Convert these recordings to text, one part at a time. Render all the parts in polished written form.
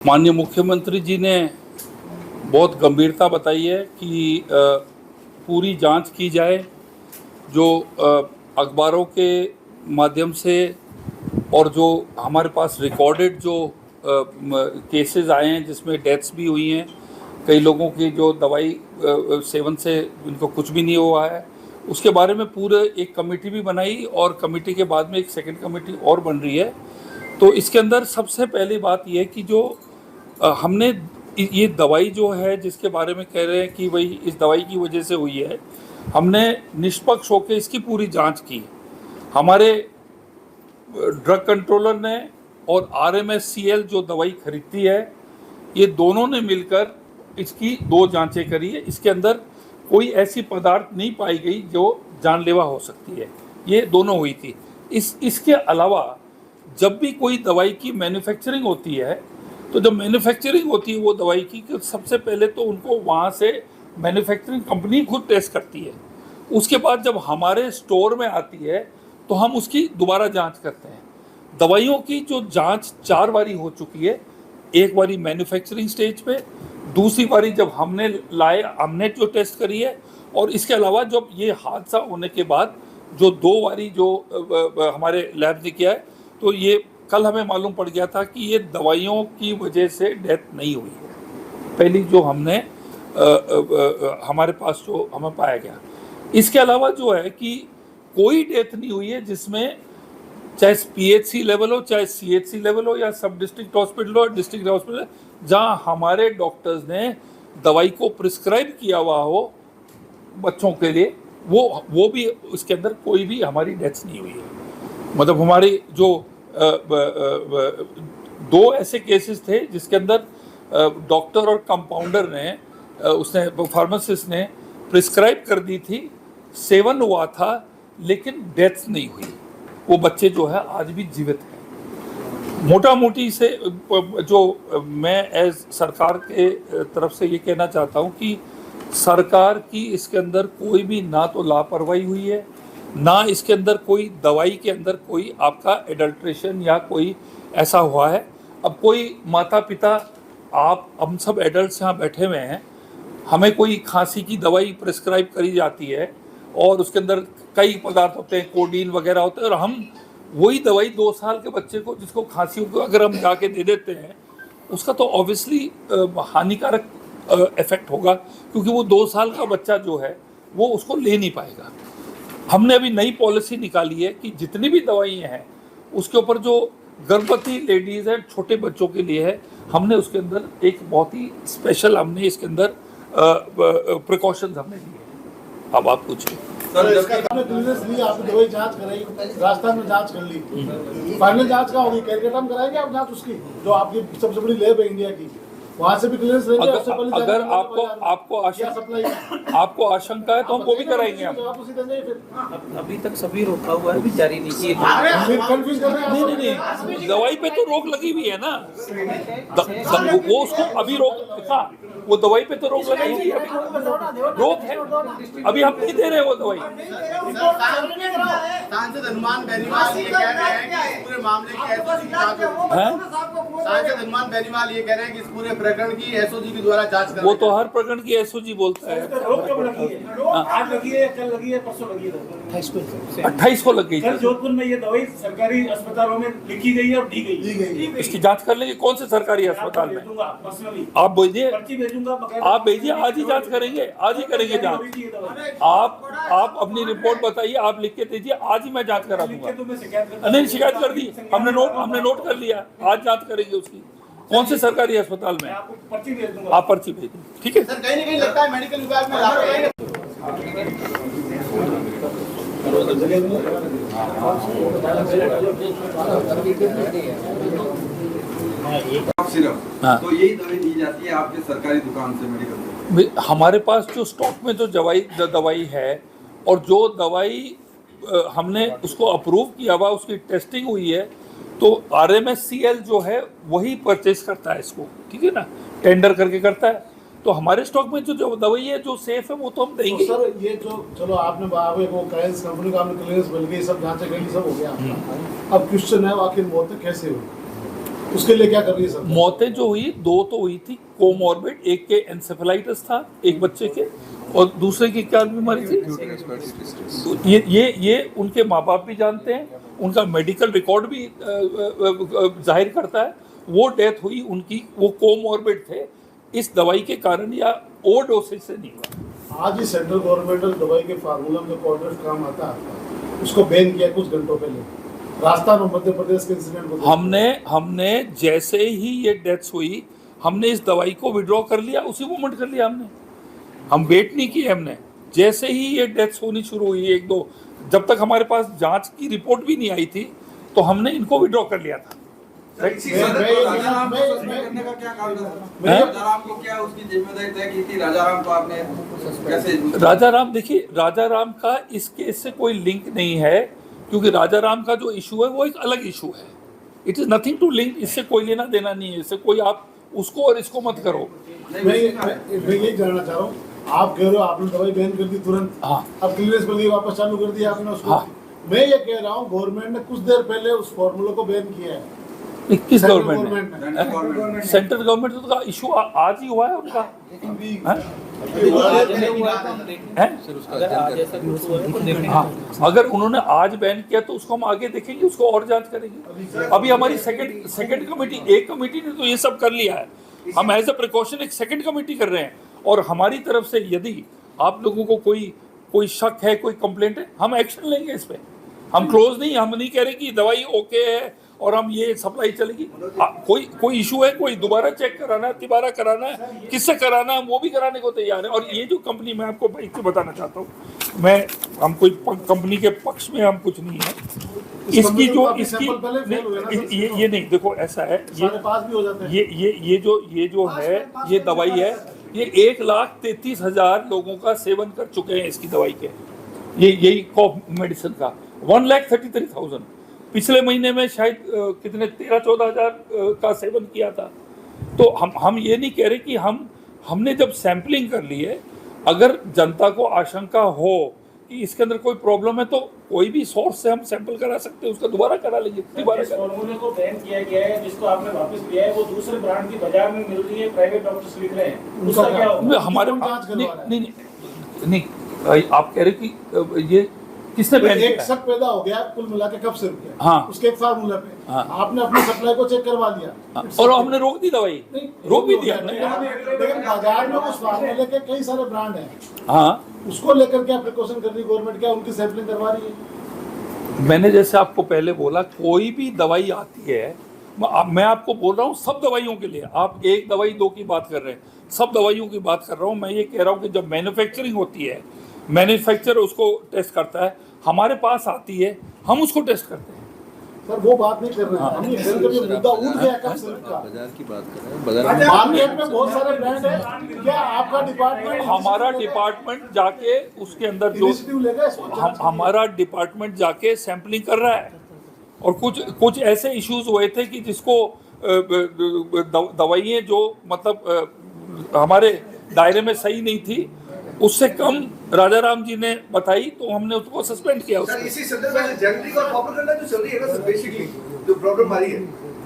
माननीय मुख्यमंत्री जी ने बहुत गंभीरता बताई है कि पूरी जांच की जाए। जो अखबारों के माध्यम से और जो हमारे पास रिकॉर्डेड जो केसेस आए हैं जिसमें डेथ्स भी हुई हैं, कई लोगों की जो दवाई सेवन से इनको कुछ भी नहीं हुआ है, उसके बारे में पूरे एक कमेटी भी बनाई और कमेटी के बाद में एक सेकंड कमेटी और बन रही है। तो इसके अंदर सबसे पहली बात यह कि जो हमने ये दवाई जो है जिसके बारे में कह रहे हैं कि भाई इस दवाई की वजह से हुई है, हमने निष्पक्ष होकर इसकी पूरी जांच की। हमारे ड्रग कंट्रोलर ने और RMSCL जो दवाई खरीदती है, ये दोनों ने मिलकर इसकी 2 जांचें करी है। इसके अंदर कोई ऐसी पदार्थ नहीं पाई गई जो जानलेवा हो सकती है, ये दोनों हुई थी। इसके अलावा जब भी कोई दवाई की मैन्युफैक्चरिंग होती है, तो जब मैन्युफैक्चरिंग होती है वो दवाई की, कि सबसे पहले तो उनको वहाँ से मैन्युफैक्चरिंग कंपनी खुद टेस्ट करती है। उसके बाद जब हमारे स्टोर में आती है तो हम उसकी दोबारा जांच करते हैं। दवाइयों की जो जांच 4 बारी हो चुकी है, एक बारी मैन्युफैक्चरिंग स्टेज पे, दूसरी बारी जब हमने जो टेस्ट करी है, और इसके अलावा जब ये हादसा होने के बाद जो 2 बारी जो हमारे लैब ने किया है, तो ये कल हमें मालूम पड़ गया था कि ये दवाइयों की वजह से डेथ नहीं हुई है। पहली जो हमने हमारे पास जो हमें पाया गया। इसके अलावा जो है कि कोई डेथ नहीं हुई है जिसमें चाहे PHC लेवल हो, चाहे CHC लेवल हो, या सब डिस्ट्रिक्ट हॉस्पिटल हो, डिस्ट्रिक्ट हॉस्पिटल, जहां हमारे डॉक्टर्स ने दवाई को प्रिस्क्राइब किया हुआ हो बच्चों के लिए, वो भी उसके अंदर कोई भी हमारी डेथ नहीं हुई है। मतलब हमारी जो 2 ऐसे केसेस थे जिसके अंदर डॉक्टर और कंपाउंडर ने फार्मासिस्ट ने प्रिस्क्राइब कर दी थी, सेवन हुआ था, लेकिन डेथ नहीं हुई। वो बच्चे जो है आज भी जीवित हैं। मोटा मोटी से जो मैं एज सरकार के तरफ से ये कहना चाहता हूँ कि सरकार की इसके अंदर कोई भी ना तो लापरवाही हुई है, ना इसके अंदर कोई दवाई के अंदर कोई आपका एडल्ट्रेशन या कोई ऐसा हुआ है। अब कोई माता पिता, हम सब एडल्ट्स यहाँ बैठे हुए हैं, हमें कोई खांसी की दवाई प्रिस्क्राइब करी जाती है और उसके अंदर कई पदार्थ होते हैं, कोडीन वगैरह होते हैं, और हम वही दवाई 2 साल के बच्चे को जिसको खांसी हो अगर हम जाके दे देते हैं, उसका तो ऑब्वियसली हानिकारक इफेक्ट होगा, क्योंकि वो 2 साल का बच्चा जो है वो उसको ले नहीं पाएगा। हमने अभी नई पॉलिसी निकाली है कि जितनी भी दवाइयाँ हैं उसके ऊपर जो गर्भवती लेडीज़ हैं, छोटे बच्चों के लिए है, हमने उसके अंदर एक बहुत ही स्पेशल हमने इसके अंदर प्रिकॉशंस हमने लिए। अब आप पूछिए सर, आपने क्लियरेंस ली, आपने दवाई जांच कराई, राजस्थान में जांच कर ली, फाइनल जांच का होगी, कलकत्ता में कराएंगे आप जांच उसकी, जो आपकी सबसे बड़ी लैब है इंडिया की, वहाँ से भी क्लियरेंस लेंगे। अगर आपको आशंका है तो हम वो भी कराएंगे। अभी तक सभी रोका हुआ है, जारी नहीं किए। नहीं, दवाई पे तो रोक लगी हुई है ना, वो उसको अभी रोक, वो दवाई पे तो रोक लगाई हुई है, रोक है, अभी हम नहीं दे रहे वो दवाई। सांसद हनुमान बेनीवाल ये कह रहे हैं कि इस पूरे मामले की एसओजी की जांच हो। सांसद हनुमान बेनीवाल ये कह रहे हैं कि इस पूरे प्रकरण की एसओजी के द्वारा जांच कर। वो तो हर प्रकरण की एसओजी बोलता है। आज लगी है, कल लगी है, परसों लगी है, 28 को लग गई थी। जोधपुर में ये दवाई सरकारी अस्पतालों में लिखी गई है और दी गई। इसकी जांच कर लेंगे कौन से सरकारी अस्पताल में। आप भेजिए, आप भेजिए, आज ही जांच करेंगे, आज ही करेंगे जांच। आप अपनी रिपोर्ट बताइए, आप लिख के दीजिए, आज ही मैं जांच करा दूंगा। नहीं, शिकायत कर दी, हमने नोट कर लिया, आज जांच करेंगे उसकी, कौन से सरकारी अस्पताल में। आप पर्ची भेज दीजिए, ठीक है सर। कहीं ना कहीं लगता है मेडिकल विभाग में लापरवाही। हाँ। तो यही दवाई दी जाती है आपके सरकारी दुकान से, मेडिकल। हमारे पास जो स्टॉक में जो दवाई है, और जो दवाई हमने उसको अप्रूव किया हुआ, उसकी टेस्टिंग हुई है, तो RMSCL जो है वही परचेज करता है इसको, ठीक है ना, टेंडर करके करता है। तो हमारे स्टॉक में जो दवाई है जो सेफ है वो तो हम देंगे। तो सर ये जो चलो आपने वो क्लाइंट्स कंपनी का क्लियरेंस मिल गई, सब जांचें गई, सब हो गया। अब क्वेश्चन है आखिर मौत कैसे हुई। उसके लिए क्या कर रही है सर? मौतें जो हुई 2 तो हुई थी कोमॉर्बिड, एक के एंसेफेलाइटिस था एक बच्चे के, और दूसरे की क्या बीमारी थी? तो ये उनके माँ बाप भी जानते हैं, उनका मेडिकल रिकॉर्ड भी जाहिर करता है। वो डेथ हुई उनकी, वो कोमॉर्बिड थे, इस दवाई के कारण या ओवरडोसेज से नहीं हुआ। आज ही सेंट्रल गवर्नमेंट दवाई के फार्मूला में कॉन्ट्रेस्ट काम आता है, उसको बैन किया कुछ घंटों पहले, राजस्थान और मध्य प्रदेश के इंसिडेंट को हमने जैसे ही ये डेथ्स हुई, हमने इस दवाई को विड्रॉ कर लिया, उसी मोमेंट कर लिया हमने। हम वेट नहीं किए, हमने जैसे ही ये डेथ्स होनी शुरू हुई 1-2, जब तक हमारे पास जांच की रिपोर्ट भी नहीं आई थी, तो हमने इनको विड्रॉ कर लिया था। करने का क्या कारण था? राजाराम को क्या उसकी जिम्मेदारी तय की थी? राजाराम को आपने कैसे? राजाराम, देखिए राजाराम का इस केस से कोई लिंक नहीं है, क्योंकि राजाराम का जो इशू है वो एक अलग इशू है। It is nothing to link, इससे कोई लेना देना नहीं है, इससे कोई आप उसको और इसको मत करो। मैं ये जानना चाह रहा हूँ, आप कह रहे हो आपने दवाई बैन कर दी तुरंत, हाँ। अब क्लीयरेंस के लिए वापस चालू कर दिया आपने उसको। हाँ। मैं ये कह रहा हूँ गवर्नमेंट ने कुछ देर पहले उस फॉर्मूले को बैन किया है। किस सेंट्रल गवर्नमेंट ने? ने? सेंट्रल गवर्नमेंट का इशू आज ही हुआ है उनका। हाँ, अगर उन्होंने आज बैन किया तो उसको हम आगे देखेंगे, उसको और जांच करेंगे। अभी हमारी सेकंड कमेटी, एक कमेटी ने तो ये सब कर लिया है, हम एज अ प्रिकॉशन एक सेकंड कमेटी कर रहे हैं। और हमारी तरफ से यदि आप लोगों को कोई शक है, कोई कंप्लेंट है, हम एक्शन लेंगे इस पे। हम क्लोज नहीं, हम नहीं कह रहे कि दवाई ओके है और हम ये सप्लाई चलेगी। कोई इशू है, कोई दोबारा चेक कराना है, तिबारा कराना है, किससे कराना है, हम वो भी कराने को तैयार है। और ये जो कंपनी, मैं आपको एक चीज बताना चाहता हूँ, हम कोई कंपनी के पक्ष में हम कुछ नहीं है। इसकी ये नहीं, देखो ऐसा है, ये जो है, ये दवाई है, ये 1,33,000 लोगों का सेवन कर चुके हैं इसकी दवाई के, यही कॉफ मेडिसिन का 1,33,000। पिछले महीने में शायद कितने 13-14 हज़ार का सेवन किया था। तो हम ये नहीं कह रहे कि हमने जब सैंपलिंग कर ली है, अगर जनता को आशंका हो कि इसके अंदर कोई प्रॉब्लम है, तो कोई भी सोर्स से हम सैंपल करा सकते हैं, उसका दोबारा करा लेंगे। फॉर्मूले को बैन किया गया है, जिसको आपने वापस लिया है, वो दूसरे ब्रांड की बाजार में मिल रही है, प्राइवेट डॉक्टर्स लिख रहे हैं, उसका क्या होगा? हमारे नहीं, आप कह रहे कि ये किसने बैन किया? एक शक पैदा हो गया कुल मिला के कब से रुके, हाँ। उसके एक फार्मूला पे, हाँ। आपने अपनी सप्लाई को चेक करवा लिया, और हमने रोक दी दवाई, रोक भी दिया। लेकिन बाजार में उस फार्मूले के कई सारे ब्रांड हैं, हाँ, उसको लेकर क्या प्रिकॉशन कर रही गवर्नमेंट, क्या उनकी सैंपलिंग करवा रही है? मैंने जैसे आपको पहले बोला, कोई भी दवाई आती है, मैं आपको बोल रहा हूँ सब दवाइयों के लिए, आप एक दवाई 2 की बात कर रहे हैं, सब दवाइयों की बात कर रहा हूँ। मैं ये कह रहा हूँ कि जब मैन्युफैक्चरिंग होती है, मैन्युफैक्चरर उसको टेस्ट करता है, हमारे पास आती है, हम उसको टेस्ट करते हैं। सर वो बात नहीं कर रहे हैं, हम ये कह रहे हैं कि मुद्दा उठ गया कब सिर्फ का बाजार की बात कर रहे हैं। बाजार मार्केट में बहुत सारे ब्रांड हैं, क्या आपका डिपार्टमेंट, हमारा डिपार्टमेंट जाके उसके अंदर जो इनिशिएटिव लेगा इसको? हमारा डिपार्टमेंट जाके सैंपलिंग कर रहा है। और कुछ ऐसे इश्यूज हुए थे कि जिसको दवाइयाँ जो मतलब हमारे दायरे में सही नहीं थी, उससे कम राजाराम जी ने बताई, तो हमने उसको सस्पेंड किया। सर इसी संदर्भ में जेनेरिक और प्रोपेगेंडा जो चल रही है ना सर, बेसिकली जो प्रॉब्लम आ रही है,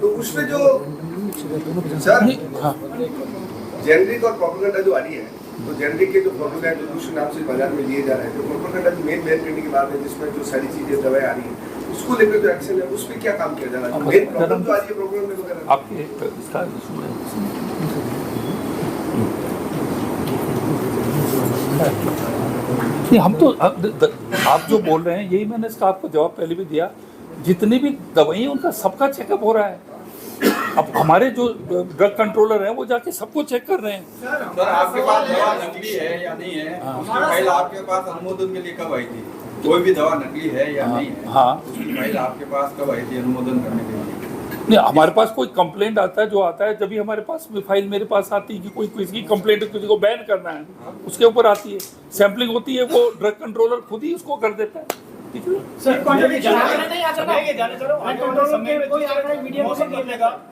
तो उसमें जो सर जेनेरिक और प्रोपेगेंडा जो आ रही है, तो जेनेरिक के जो प्रोपेगेंडा जो दूसरे नाम से बाजार में लिए जा रहे हैं, तो प्रोपेगेंडा जो मेन बैन करने की बात है, जिसमें जो सारी चीजें दवाएं आ रही है, उसको लेकर जो एक्शन है, उस पर क्या काम किया जा रहा है? मेन प्रॉब्लम जो आ रही है प्रोपेगेंडा वगैरह आपके इसका इशू है। नहीं, हम तो आप जो बोल रहे हैं, यही मैंने इसका आपको जवाब पहले भी दिया, जितनी भी दवाई हैं उनका सबका चेकअप हो रहा है। अब हमारे जो ड्रग कंट्रोलर हैं वो जाके सबको चेक कर रहे हैं। सर आपके पास दवा नकली है या नहीं है, उसकी फाइल आपके पास अनुमोदन के लिए कब आई थी? कोई भी दवा नकली है या नहीं है, हाँ, उसकी फाइल आपके पास कब आई थी अनुमोदन करने के लिए? नहीं, हमारे पास कोई कंप्लेंट आता है, जो आता है जब भी हमारे पास फाइल मेरे पास आती है कि कोई किसी की कंप्लेंट है, किसी को बैन करना है, उसके ऊपर आती है, सैंपलिंग होती है, वो ड्रग कंट्रोलर खुद ही उसको कर देता है।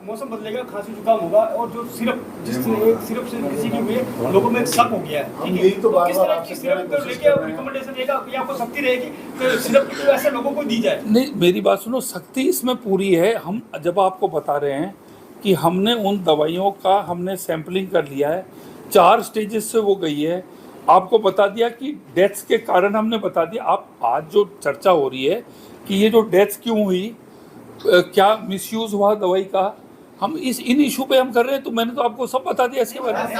मौसम बदलेगा, खांसी जुकाम होगा, और जो सिर्फ से किसी की भी लोगों में शक हो गया है, ठीक है, तो किस तरह की सिरप को लेके रिकमेंडेशन देगा कि आपको सख्ती रहेगी कि सिरप ऐसे लोगों को दी जाए? नहीं, मेरी बात सुनो, सख्ती इसमें पूरी है। हम जब आपको बता रहे हैं कि हमने उन दवाइयों का हमने सैम्पलिंग कर लिया है, 4 स्टेजेस से वो गई है, आपको बता दिया कि डेथ्स के कारण हमने बता दिया। आप आज जो चर्चा हो रही है कि ये जो डेथ्स क्यों हुई, क्या मिसयूज हुआ दवाई का, हम इन इशू पे हम कर रहे हैं, तो मैंने तो आपको सब बता दिया इसके बारे में।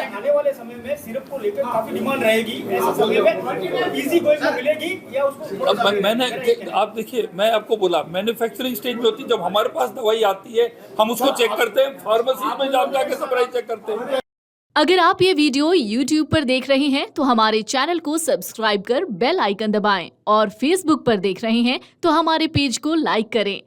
आने वाले समय में सिरप को लेकर काफी डिमांड रहेगी, ऐसे समय में इजी गोइंग को मिलेगी या उसको अब मैंने आप देखिए, मैं आपको बोला मैन्युफैक्चरिंग स्टेज में होती है, जब हमारे पास दवाई आती है हम उसको चेक करते हैं, फार्मेसी में जाके सप्लाई चेक करते हैं। अगर आप ये वीडियो YouTube पर देख रहे हैं तो हमारे चैनल को सब्सक्राइब कर बेल आइकन दबाएं और Facebook पर देख रहे हैं तो हमारे पेज को लाइक करें।